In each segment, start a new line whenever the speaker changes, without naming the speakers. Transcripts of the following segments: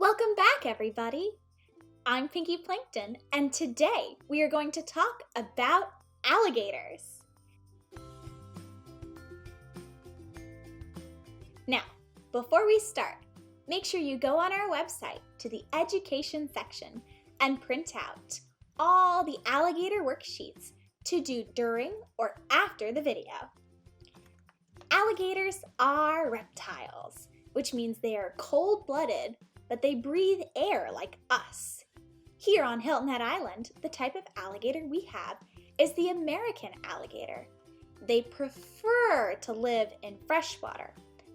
Welcome back, everybody! I'm Pinky Plankton, and today we are going to talk about alligators. Now, before we start, make sure you go on our website to the education section and print out all the alligator worksheets to do during or after the video. Alligators are reptiles, which means they are cold-blooded, but they breathe air like us. Here on Hilton Head Island, the type of alligator we have is the American alligator. They prefer to live in freshwater.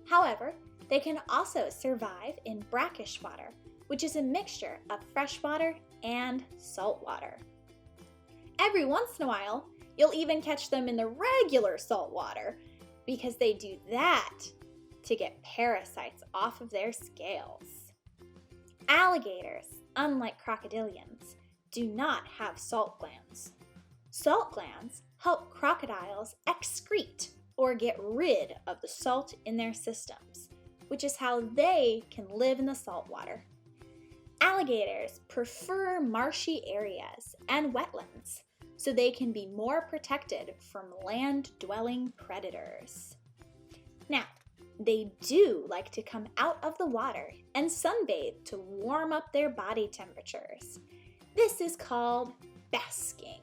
However, they can also survive in brackish water, which is a mixture of freshwater and saltwater. Every once in a while, you'll even catch them in the regular saltwater because they do that to get parasites off of their scales. Alligators, unlike crocodilians, do not have salt glands. Salt glands help crocodiles excrete or get rid of the salt in their systems, which is how they can live in the salt water. Alligators prefer marshy areas and wetlands so they can be more protected from land-dwelling predators. Now, they do like to come out of the water and sunbathe to warm up their body temperatures. This is called basking.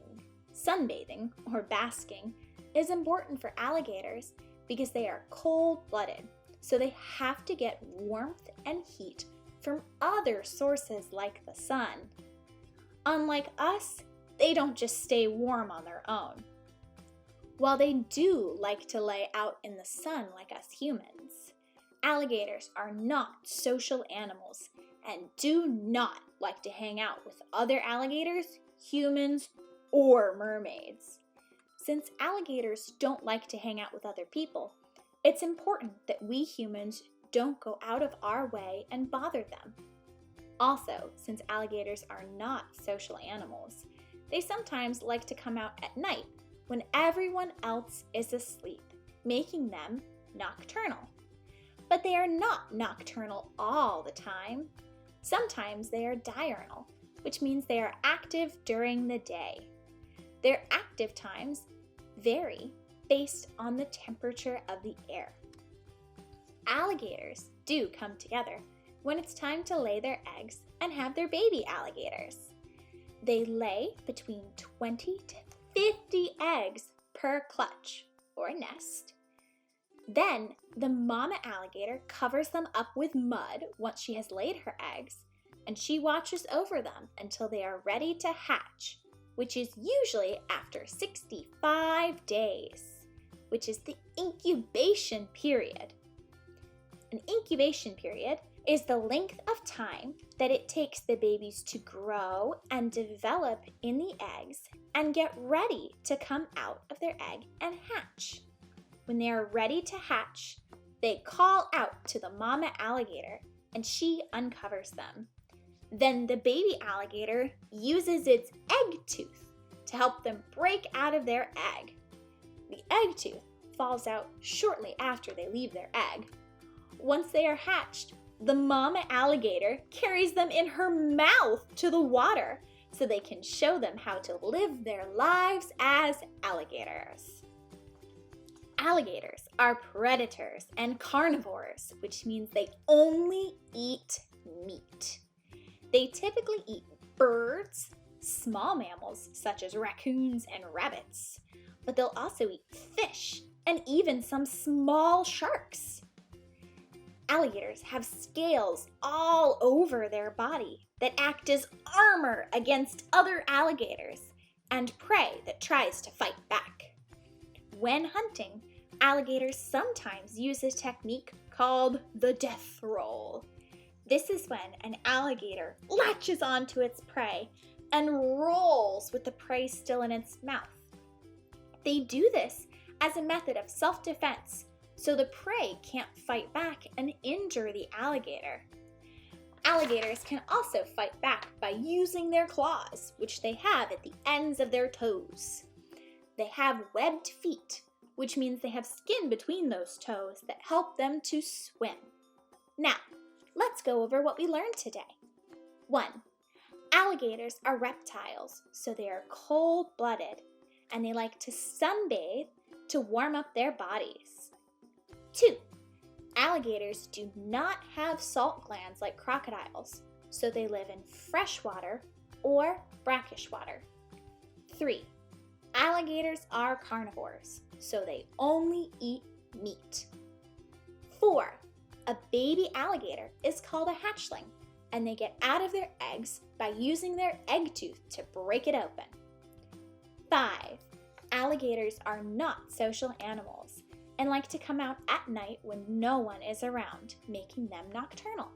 Sunbathing, or basking, is important for alligators because they are cold-blooded, so they have to get warmth and heat from other sources like the sun. Unlike us, they don't just stay warm on their own. While they do like to lay out in the sun like us humans, alligators are not social animals and do not like to hang out with other alligators, humans, or mermaids. Since alligators don't like to hang out with other people, it's important that we humans don't go out of our way and bother them. Also, since alligators are not social animals, they sometimes like to come out at night when everyone else is asleep, making them nocturnal. But they are not nocturnal all the time. Sometimes they are diurnal, which means they are active during the day. Their active times vary based on the temperature of the air. Alligators do come together when it's time to lay their eggs and have their baby alligators. They lay between 20 to 50 eggs per clutch, or nest. Then the mama alligator covers them up with mud once she has laid her eggs, and she watches over them until they are ready to hatch, which is usually after 65 days, which is the incubation period. An incubation period is the length of time that it takes the babies to grow and develop in the eggs and get ready to come out of their egg and hatch. When they are ready to hatch, they call out to the mama alligator and she uncovers them. Then the baby alligator uses its egg tooth to help them break out of their egg. The egg tooth falls out shortly after they leave their egg. Once they are hatched, the mama alligator carries them in her mouth to the water so they can show them how to live their lives as alligators. Alligators are predators and carnivores, which means they only eat meat. They typically eat birds, small mammals such as raccoons and rabbits, but they'll also eat fish and even some small sharks. Alligators have scales all over their body that act as armor against other alligators and prey that tries to fight back. When hunting, alligators sometimes use a technique called the death roll. This is when an alligator latches onto its prey and rolls with the prey still in its mouth. They do this as a method of self-defense, so the prey can't fight back and injure the alligator. Alligators can also fight back by using their claws, which they have at the ends of their toes. They have webbed feet, which means they have skin between those toes that help them to swim. Now, Let's go over what we learned today. 1. Alligators are reptiles, so they are cold-blooded, and they like to sunbathe to warm up their bodies. 2. Alligators do not have salt glands like crocodiles, so they live in freshwater or brackish water. 3. Alligators are carnivores, so they only eat meat. 4. A baby alligator is called a hatchling, and they get out of their eggs by using their egg tooth to break it open. 5. Alligators are not social animals and like to come out at night when no one is around, making them nocturnal.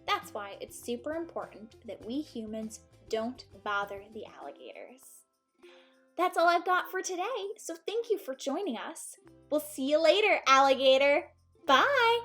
That's why it's super important that we humans don't bother the alligators. That's all I've got for today, so thank you for joining us. We'll see you later, alligator. Bye!